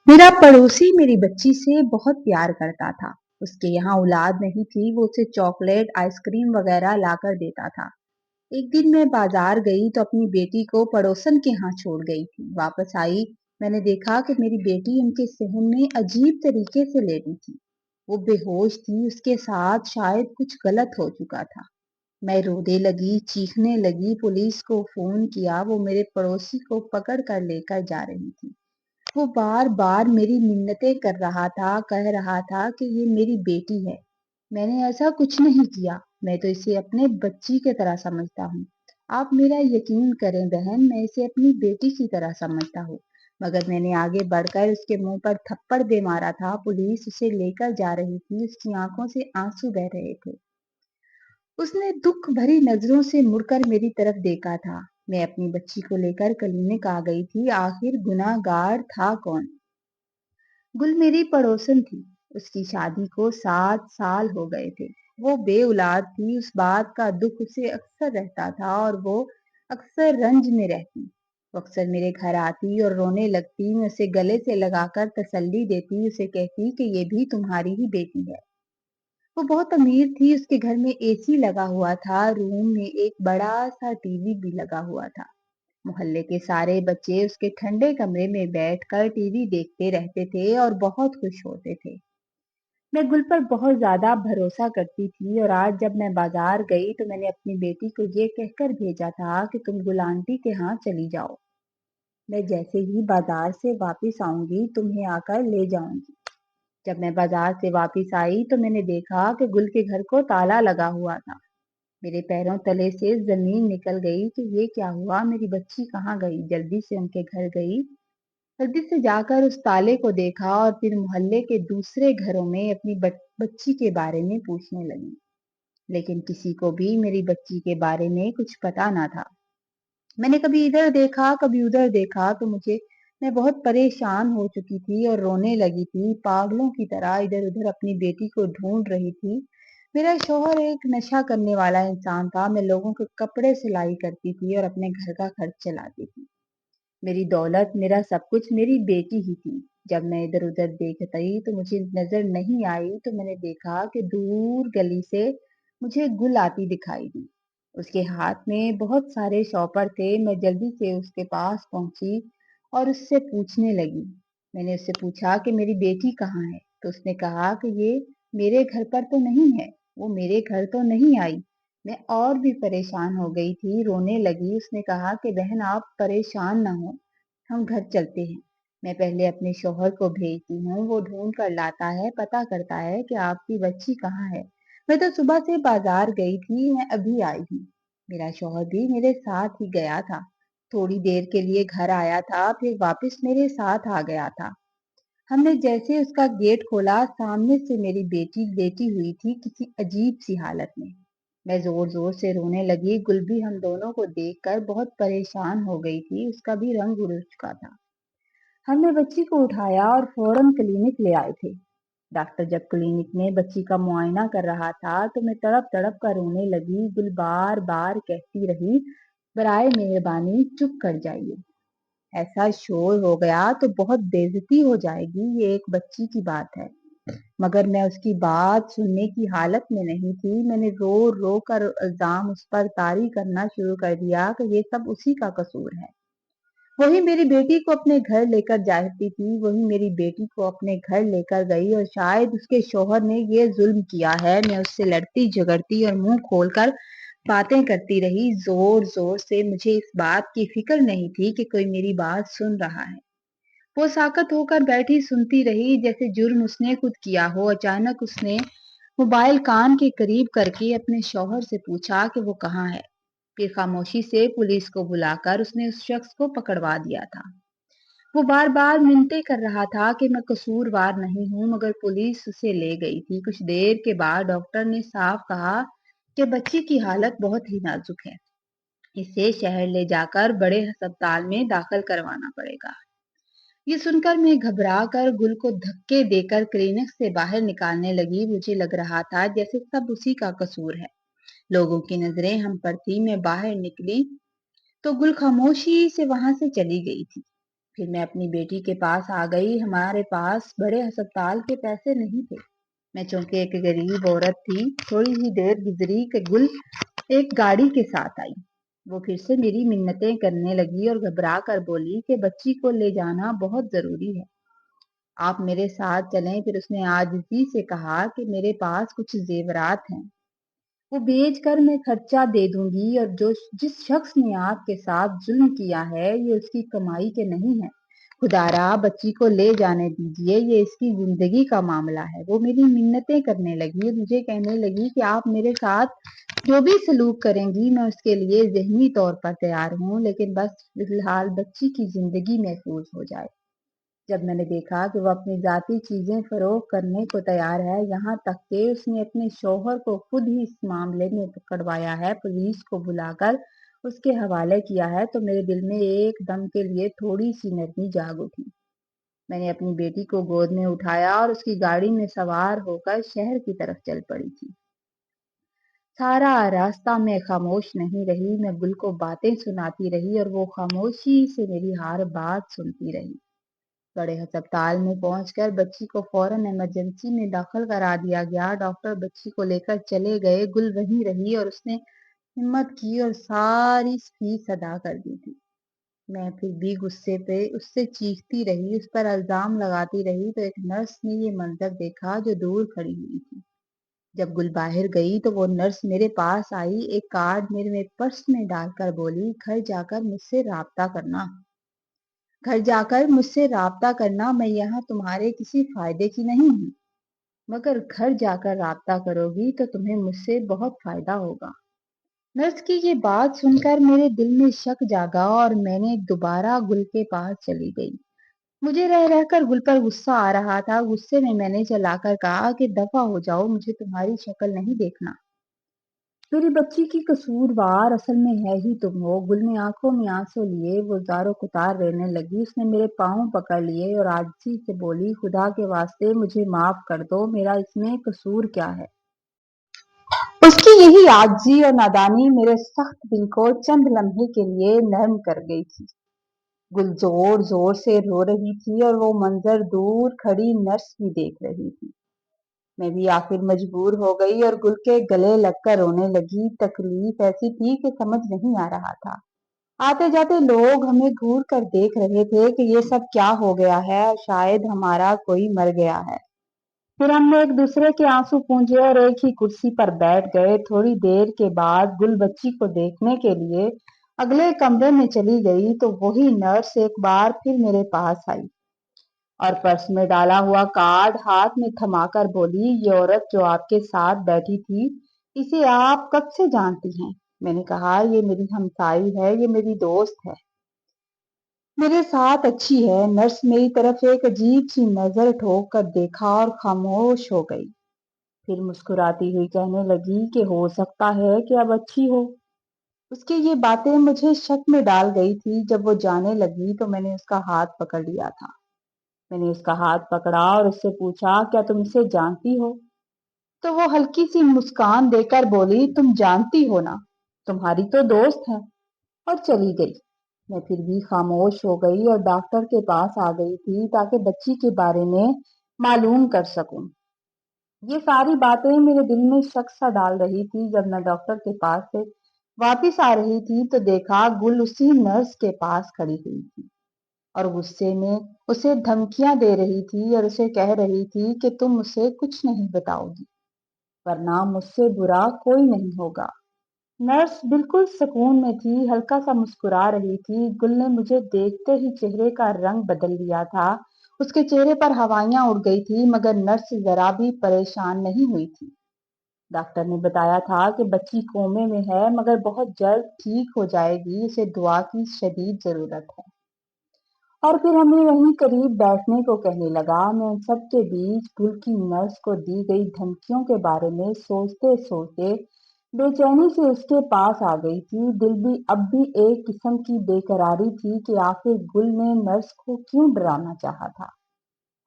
मेरा पड़ोसी मेरी बच्ची से बहुत प्यार करता था। उसके यहाँ औलाद नहीं थी, वो उसे चॉकलेट, आइसक्रीम वगैरह लाकर देता था। एक दिन मैं बाजार गई तो अपनी बेटी को पड़ोसन के यहाँ छोड़ गई थी। वापस आई, मैंने देखा कि मेरी बेटी उनके सहन में अजीब तरीके से लेटी थी। वो बेहोश थी, उसके साथ शायद कुछ गलत हो चुका था। मैं रोने लगी, चीखने लगी, पुलिस को फोन किया। वो मेरे पड़ोसी को पकड़ कर लेकर जा रही थी। वो बार बार मेरी मिन्नतें कर रहा था, कह रहा था कि ये मेरी बेटी है। मैंने ऐसा कुछ नहीं किया, मैं तो इसे अपने बच्ची की तरह समझता हूँ। आप मेरा यकीन करें बहन, मैं इसे अपनी बेटी की तरह समझता हूँ। मगर मैंने आगे बढ़कर उसके मुंह पर थप्पड़ दे मारा था। पुलिस उसे लेकर जा रही थी, उसकी आंखों से आंसू बह रहे थे। उसने दुख भरी नजरों से मुड़कर मेरी तरफ देखा था। मैं अपनी बच्ची को लेकर क्लिनिक आ गई थी। आखिर गुनाहगार था कौन? गुल मेरी पड़ोसन थी। उसकी शादी को 7 साल हो गए थे। वो बे औलाद थी। उस बात का दुख उसे अक्सर रहता था और वो अक्सर रंज में रहती। वो अक्सर मेरे घर आती और रोने लगती। मैं उसे गले से लगाकर तसल्ली देती, उसे कहती कि ये भी तुम्हारी ही बेटी है। वो बहुत अमीर थी। उसके घर में एसी लगा हुआ था, रूम में एक बड़ा सा टीवी भी लगा हुआ था। मोहल्ले के सारे बच्चे उसके ठंडे कमरे में बैठकर टीवी देखते रहते थे और बहुत खुश होते थे। मैं गुल पर बहुत ज्यादा भरोसा करती थी और आज जब मैं बाजार गई तो मैंने अपनी बेटी को ये कहकर भेजा था कि तुम गुल आंटी के यहाँ चली जाओ। मैं जैसे ही बाजार से वापस आऊंगी तुम्हें आकर ले जाऊंगी। जब मैं बाजार से वापस आई तो मैंने देखा कि गुल के घर को ताला लगा हुआ था। मेरे पैरों तले से जमीन निकल गई कि ये क्या हुआ, मेरी बच्ची कहाँ गई। जल्दी से उनके घर गई, जल्दी से जाकर उस ताले को देखा और फिर मोहल्ले के दूसरे घरों में अपनी बच्ची के बारे में पूछने लगी। लेकिन किसी को भी मेरी बच्ची के बारे में कुछ पता ना था। मैंने कभी इधर देखा, कभी उधर देखा तो मैं बहुत परेशान हो चुकी थी और रोने लगी थी। पागलों की तरह इधर उधर अपनी बेटी को ढूंढ रही थी। मेरा शौहर एक नशा करने वाला इंसान था। मैं लोगों के कपड़े सिलाई करती थी और अपने घर का खर्च चलाती थी। मेरी दौलत, मेरा सब कुछ मेरी बेटी ही थी। जब मैं इधर उधर देखती तो मुझे नजर नहीं आई तो मैंने देखा कि दूर गली से मुझे गुल आती दिखाई दी। उसके हाथ में बहुत सारे शॉपर थे। मैं जल्दी से उसके पास पहुंची और उससे पूछने लगी। मैंने उससे पूछा कि मेरी बेटी कहाँ है। तो उसने कहा कि ये मेरे घर पर तो नहीं है, वो मेरे घर तो नहीं आई। मैं और भी परेशान हो गई थी, रोने लगी। उसने कहा कि बहन आप परेशान ना हो, हम घर चलते हैं। मैं पहले अपने शौहर को भेजती हूँ, वो ढूंढ कर लाता है, पता करता है कि आपकी बच्ची कहाँ है। मैं तो सुबह से बाजार गई थी, मैं अभी आई हूँ। मेरा शौहर भी मेरे साथ ही गया था। थोड़ी देर के लिए घर आया था, फिर वापस मेरे साथ आ गया था। हमने जैसे उसका गेट खोला, सामने से मेरी बेटी लेटी हुई थी किसी अजीब सी हालत में। मैं जोर जोर से रोने लगी। गुल भी हम दोनों को देखकर बहुत परेशान हो गई थी, उसका भी रंग उड़ चुका था। हमने बच्ची को उठाया और फौरन क्लिनिक ले आए थे। डॉक्टर जब क्लिनिक में बच्ची का मुआयना कर रहा था तो मैं तड़प तड़प कर रोने लगी। गुल बार बार कहती रही, बराए मेहरबानी चुप कर जाइए, ऐसा शोर हो गया तो बहुत बेइज्जती हो जाएगी, ये एक बच्ची की बात है। मगर मैं उसकी बात सुनने की हालत में नहीं थी। मैंने रो रो कर इल्जाम उस पर तारी करना शुरू कर दिया कि ये सब उसी का कसूर है। वही मेरी बेटी को अपने घर लेकर जाती थी, वही मेरी बेटी को अपने घर लेकर गई और शायद उसके शौहर ने ये जुल्म किया है। मैं उससे लड़ती झगड़ती और मुंह खोलकर बातें करती रही, जोर जोर से। मुझे इस बात की फिक्र नहीं थी कि कोई मेरी बात सुन रहा है। वो साकत होकर बैठी सुनती रही जैसे जुर्म उसने खुद किया हो। अचानक उसने मोबाइल कान के करीब करके अपने शौहर से पूछा कि वो कहाँ है। फिर खामोशी से पुलिस को बुलाकर उसने उस शख्स को पकड़वा दिया था। वो बार बार मिन्नतें कर रहा था कि मैं कसूरवार नहीं हूँ, मगर पुलिस उसे ले गई थी। कुछ देर के बाद डॉक्टर ने साफ कहा कि बच्ची की हालत बहुत ही नाजुक है, इसे शहर ले जाकर बड़े अस्पताल में दाखिल करवाना पड़ेगा। ये सुनकर मैं घबरा कर गुल को धक्के देकर क्लिनिक से बाहर निकालने लगी। मुझे लग रहा था जैसे सब उसी का कसूर है। लोगों की नजरें हम पर थी। मैं बाहर निकली तो गुल खामोशी से वहां से चली गई थी। پھر میں اپنی بیٹی کے پاس آ گئی۔ ہمارے پاس بڑے ہسپتال کے پیسے نہیں تھے۔ میں چونکہ ایک غریب عورت تھی، تھوڑی ہی دیر گزری کہ گل ایک گاڑی کے ساتھ آئی۔ وہ پھر سے میری منتیں کرنے لگی اور گھبرا کر بولی کہ بچی کو لے جانا بہت ضروری ہے، آپ میرے ساتھ چلیں۔ پھر اس نے عاجزی سے کہا کہ میرے پاس کچھ زیورات ہیں، وہ بیچ کر میں خرچہ دے دوں گی، اور جس شخص نے آپ کے ساتھ ظلم کیا ہے یہ اس کی کمائی کے نہیں ہے، خدا را بچی کو لے جانے دیجئے، یہ اس کی زندگی کا معاملہ ہے۔ وہ میری منتیں کرنے لگی، مجھے کہنے لگی کہ آپ میرے ساتھ جو بھی سلوک کریں گی میں اس کے لیے ذہنی طور پر تیار ہوں، لیکن بس فی الحال بچی کی زندگی محفوظ ہو جائے۔ جب میں نے دیکھا کہ وہ اپنی ذاتی چیزیں فروخت کرنے کو تیار ہے، یہاں تک کہ اس نے اپنے شوہر کو خود ہی اس معاملے میں پکڑوایا ہے، پولیس کو بلا کر اس کے حوالے کیا ہے، تو میرے دل میں ایک دم کے لیے تھوڑی سی نرمی جاگ اٹھی۔ میں نے اپنی بیٹی کو گود میں اٹھایا اور اس کی گاڑی میں سوار ہو کر شہر کی طرف چل پڑی تھی۔ سارا راستہ میں خاموش نہیں رہی، میں گل کو باتیں سناتی رہی اور وہ خاموشی سے میری ہر بات سنتی رہی۔ بڑے ہسپتال میں پہنچ کر بچی کو فوراً ایمرجنسی میں داخل کرا دیا گیا۔ ڈاکٹر بچی کو لے کر چلے گئے، گل وہیں رہی اور اس نے ہمت کی اور ساری فیس ادا کر دی تھی۔ میں پھر بھی غصے پہ اس سے چیختی رہی، اس پر الزام لگاتی رہی، تو ایک نرس نے یہ منظر دیکھا جو دور کھڑی ہوئی تھی۔ جب گل باہر گئی تو وہ نرس میرے پاس آئی، ایک کارڈ میرے پرس میں ڈال کر بولی، گھر جا کر مجھ سے رابطہ کرنا، میں یہاں تمہارے کسی فائدے کی نہیں ہوں، مگر گھر جا کر رابطہ کرو گی تو تمہیں مجھ سے بہت فائدہ ہوگا۔ نرس کی یہ بات سن کر میرے دل میں شک جاگا اور میں نے دوبارہ گل کے پاس چلی گئی۔ مجھے رہ رہ کر گل پر غصہ آ رہا تھا۔ غصے میں نے چلا کر کہا کہ دفع ہو جاؤ، مجھے تمہاری شکل نہیں دیکھنا، میری بچی کی قصوروار اصل میں ہے ہی تم ہو۔ گل نے آنکھوں میں آنسو لیے وہ زارو کتار رہنے لگی، اس نے میرے پاؤں پکڑ لیے اور عاجزی سے بولی، خدا کے واسطے مجھے معاف کر دو، میرا اس میں قصور کیا ہے؟ اس کی یہی عاجزی اور نادانی میرے سخت دل کو چند لمحے کے لیے نرم کر گئی تھی۔ گل زور زور سے رو رہی تھی اور وہ منظر دور کھڑی نرس بھی دیکھ رہی تھی۔ میں بھی آخر مجبور ہو گئی اور گل کے گلے لگ کر رونے لگی۔ تکلیف ایسی تھی کہ سمجھ نہیں آ رہا تھا۔ آتے جاتے لوگ ہمیں گھور کر دیکھ رہے تھے کہ یہ سب کیا ہو گیا ہے، شاید ہمارا کوئی مر گیا ہے۔ پھر ہم نے ایک دوسرے کے آنسو پونجے اور ایک ہی کرسی پر بیٹھ گئے۔ تھوڑی دیر کے بعد گل بچی کو دیکھنے کے لیے اگلے کمرے میں چلی گئی تو وہی نرس ایک بار پھر میرے پاس آئی اور پرس میں ڈالا ہوا کارڈ ہاتھ میں تھما کر بولی، یہ عورت جو آپ کے ساتھ بیٹھی تھی، اسے آپ کب سے جانتی ہیں؟ میں نے کہا، یہ میری ہمسائی ہے، یہ میری دوست ہے، میرے ساتھ اچھی ہے۔ نرس میری طرف ایک عجیب سی نظر ٹھوک کر دیکھا اور خاموش ہو گئی۔ پھر مسکراتی ہوئی کہنے لگی کہ ہو سکتا ہے کہ اب اچھی ہو۔ اس کی یہ باتیں مجھے شک میں ڈال گئی تھی۔ جب وہ جانے لگی تو میں نے اس کا ہاتھ پکڑ لیا تھا۔ میں نے اس کا ہاتھ پکڑا اور اس سے پوچھا، کیا تم اسے جانتی ہو؟ تو وہ ہلکی سی مسکان دے کر بولی، تم جانتی ہو نا، تمہاری تو دوست ہے، اور چلی گئی۔ میں پھر بھی خاموش ہو گئی اور ڈاکٹر کے پاس آ گئی تھی تاکہ بچی کے بارے میں معلوم کر سکوں۔ یہ ساری باتیں میرے دل میں شک سا ڈال رہی تھی۔ جب میں ڈاکٹر کے پاس سے واپس آ رہی تھی تو دیکھا گل اسی نرس کے پاس کھڑی ہوئی تھی اور غصے میں اسے دھمکیاں دے رہی تھی اور اسے کہہ رہی تھی کہ تم اسے کچھ نہیں بتاؤ گی، ورنہ مجھ سے برا کوئی نہیں ہوگا۔ نرس بالکل سکون میں تھی، ہلکا سا مسکرا رہی تھی۔ گل نے مجھے دیکھتے ہی چہرے کا رنگ بدل لیا تھا، اس کے چہرے پر ہوائیاں اڑ گئی تھی، مگر نرس ذرا بھی پریشان نہیں ہوئی تھی۔ ڈاکٹر نے بتایا تھا کہ بچی کومے میں ہے، مگر بہت جلد ٹھیک ہو جائے گی، اسے دعا کی شدید ضرورت ہے۔ اور پھر ہمیں وہیں قریب بیٹھنے کو کہنے لگا۔ میں ان سب کے بیچ گل کی نرس کو دی گئی دھمکیوں کے بارے میں سوچتے سوچتے بے چینی سے اس کے پاس آ گئی تھی۔ دل بھی اب بھی ایک قسم کی بے قراری تھی کہ آخر گل نے نرس کو کیوں ڈرانا چاہا تھا،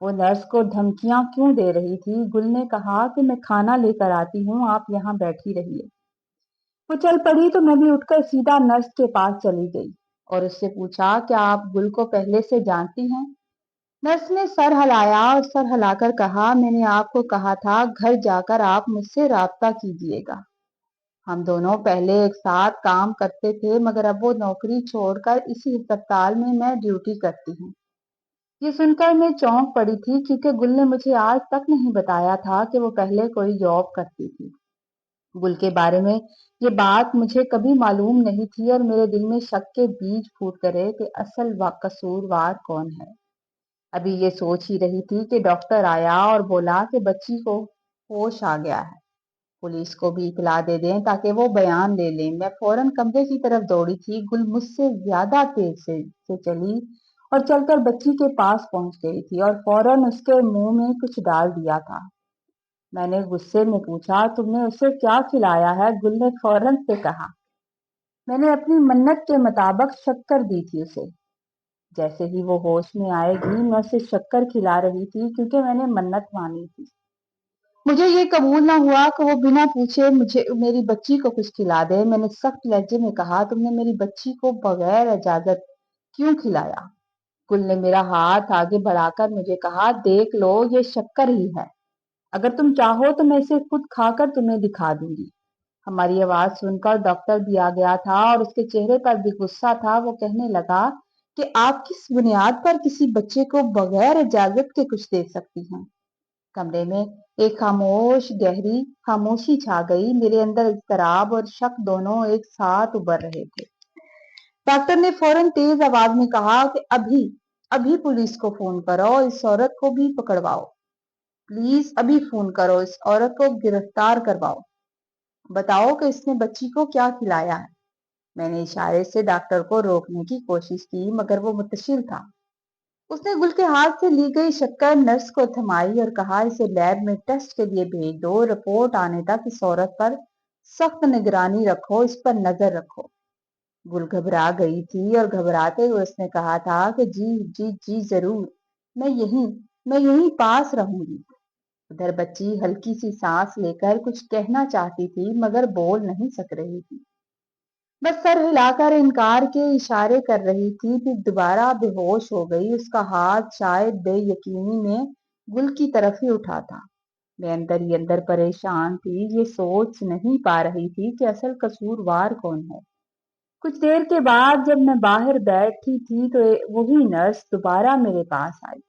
وہ نرس کو دھمکیاں کیوں دے رہی تھی۔ گل نے کہا کہ میں کھانا لے کر آتی ہوں، آپ یہاں بیٹھی رہیے۔ وہ چل پڑی تو میں بھی اٹھ کر سیدھا نرس کے پاس چلی گئی۔ और उससे पूछा, क्या आप गुल को पहले से जानती हैं? नर्स ने सर हिलाया और सर हिलाकर कहा, मैंने आपको कहा था घर जाकर आप मुझसे राब्ता कीजिएगा। हम दोनों पहले एक साथ काम करते थे, मगर अब वो नौकरी छोड़कर इसी अस्पताल में मैं ड्यूटी करती हूँ। ये सुनकर मैं चौंक पड़ी थी, क्योंकि गुल ने मुझे आज तक नहीं बताया था कि वो पहले कोई जॉब करती थी। गुल के बारे में ये बात मुझे कभी मालूम नहीं थी और मेरे दिल में शक के बीज फूट करे कि असल कसूरवार कौन है। अभी ये सोच ही रही थी कि डॉक्टर आया और बोला कि बच्ची को होश आ गया है, पुलिस को भी इतला दे दें ताकि वो बयान ले लें। मैं फौरन कमरे की तरफ दौड़ी थी। गुल मुझसे ज्यादा तेज से चली और चलकर बच्ची के पास पहुंच गई थी और फौरन उसके मुंह में कुछ डाल दिया था। मैंने गुस्से में पूछा, तुमने उसे क्या खिलाया है? गुल ने फौरन से कहा, मैंने अपनी मन्नत के मुताबिक शक्कर दी थी उसे। जैसे ही वो होश में आएगी मैं उसे शक्कर खिला रही थी, क्योंकि मैंने मन्नत मानी थी। मुझे ये कबूल ना हुआ कि वो बिना पूछे मुझे मेरी बच्ची को कुछ खिला दे। मैंने सख्त लहजे में कहा, तुमने मेरी बच्ची को बगैर इजाजत क्यों खिलाया? गुल ने मेरा हाथ आगे बढ़ाकर मुझे कहा, देख लो, ये शक्कर ही है। अगर तुम चाहो तो मैं इसे खुद खाकर तुम्हें दिखा दूंगी। हमारी आवाज सुनकर डॉक्टर भी आ गया था और उसके चेहरे पर भी गुस्सा था। वो कहने लगा कि आप किस बुनियाद पर किसी बच्चे को बगैर इजाजत के कुछ दे सकती हैं? कमरे में एक गहरी खामोशी छा गई। मेरे अंदर इज़्तिराब और शक दोनों एक साथ उभर रहे थे। डॉक्टर ने फौरन तेज आवाज में कहा कि अभी अभी पुलिस को फोन करो, इस औरत को भी पकड़वाओ। प्लीज अभी फोन करो, इस औरत को गिरफ्तार करवाओ। बताओ कि इसने बच्ची को क्या खिलाया है। मैंने इशारे से डॉक्टर को रोकने की कोशिश की, मगर वो मुतशिल था। उसने गुल के हाथ से ली गई शक्कर नर्स को थमाई और कहा, इसे लैब में टेस्ट के लिए भेज दो। रिपोर्ट आने तक इस औरत पर सख्त निगरानी रखो, इस पर नजर रखो। गुल घबरा गई थी और घबराते हुए उसने कहा था कि जी जी जी जरूर, मैं यहीं मैं यहीं पास रहूंगी। उधर बच्ची हल्की सी सांस लेकर कुछ कहना चाहती थी, मगर बोल नहीं सक रही थी। बस सर हिलाकर इनकार के इशारे कर रही थी। फिर दोबारा बेहोश हो गई। उसका हाथ शायद बेयकीनी में गुल की तरफ ही उठा था। मैं अंदर ही अंदर परेशान थी। ये सोच नहीं पा रही थी कि असल कसूरवार कौन है। कुछ देर के बाद जब मैं बाहर बैठी थी तो वही नर्स दोबारा मेरे पास आई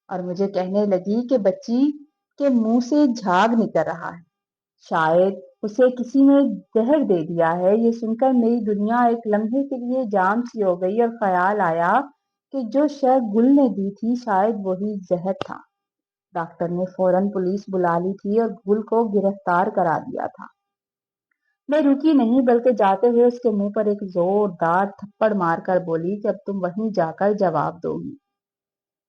और मुझे कहने लगी कि बच्ची के मुंह से झाग निकल रहा है, शायद उसे किसी ने जहर दे दिया है। ये सुनकर मेरी दुनिया एक लम्हे के लिए जाम सी हो गई और ख्याल आया कि जो शय गुल ने दी थी शायद वही जहर था। डॉक्टर ने फौरन पुलिस बुला ली थी और गुल को गिरफ्तार करा दिया था। मैं रुकी नहीं, बल्कि जाते हुए उसके मुंह पर एक जोरदार थप्पड़ मारकर बोली कि अब तुम वहीं जाकर जवाब दोगी।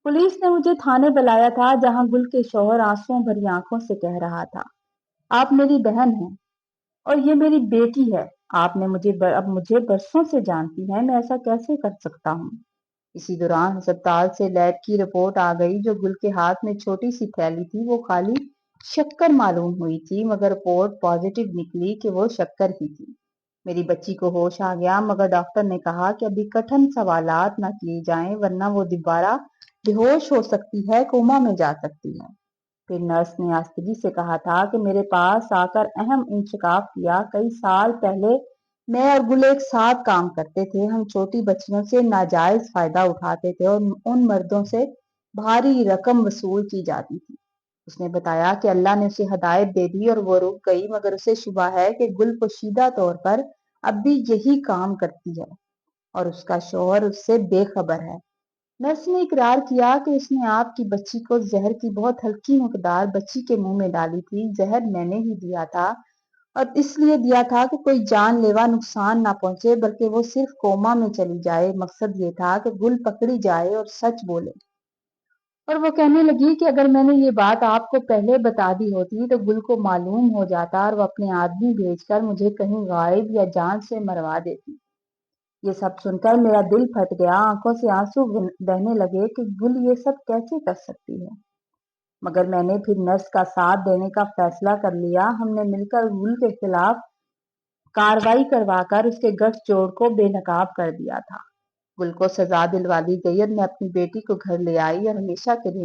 पुलिस ने मुझे थाने बुलाया था, जहां गुल के शौहर आंसुओं भरी आंखों से कह रहा था, आप मेरी बहन हैं और ये मेरी बेटी है। आपने अब मुझे बरसों से जानती हैं, मैं ऐसा कैसे कर सकता हूँ? इसी दौरान अस्पताल से लैब की रिपोर्ट आ गई। जो गुल के हाथ में छोटी सी थैली थी वो खाली शक्कर मालूम हुई थी, मगर रिपोर्ट पॉजिटिव निकली कि वो शक्कर ही थी। मेरी बच्ची को होश आ गया, मगर डॉक्टर ने कहा कि अभी कठिन सवालात ना किए जाएं, वरना वो दोबारा बेहोश हो सकती है, कोमा में जा सकती है। फिर नर्स ने आस्तगी से कहा था कि मेरे पास आकर अहम इंकशाफ किया। कई साल पहले मैं और गुल एक साथ काम करते थे। हम छोटी बच्चियों से नाजायज फायदा उठाते थे और उन मर्दों से भारी रकम वसूल की जाती थी। उसने बताया कि अल्लाह ने उसे हदायत दे दी और वो रुक गई, मगर उसे शुबा है कि गुल पोशीदा तौर पर अब भी यही काम करती है और उसका शौहर उससे बेखबर है। नर्स ने इकरार किया कि उसने आपकी बच्ची को जहर की बहुत हल्की मकदार बच्ची के मुंह में डाली थी। जहर मैंने ही दिया था और इसलिए दिया था कि कोई जानलेवा नुकसान ना पहुंचे, बल्कि वो सिर्फ कोमा में चली जाए। मकसद ये था कि गुल पकड़ी जाए और सच बोले। और वो कहने लगी कि अगर मैंने ये बात आपको पहले बता दी होती तो गुल को मालूम हो जाता और वो अपने आदमी भेजकर मुझे कहीं गायब या जान से मरवा देती। ये सब सुनकर मेरा दिल फट गया। आंखों से आंसू बहने लगे कि गुल ये सब कैसे कर सकती है। मगर मैंने फिर नर्स का साथ देने का फैसला कर लिया। हमने मिलकर गुल के खिलाफ कार्रवाई करवा कर उसके गठजोड़ को बेनकाब कर दिया था। गुल को सजा दिलवा दी गई और मैं अपनी बेटी को घर ले आई और हमेशा के लिए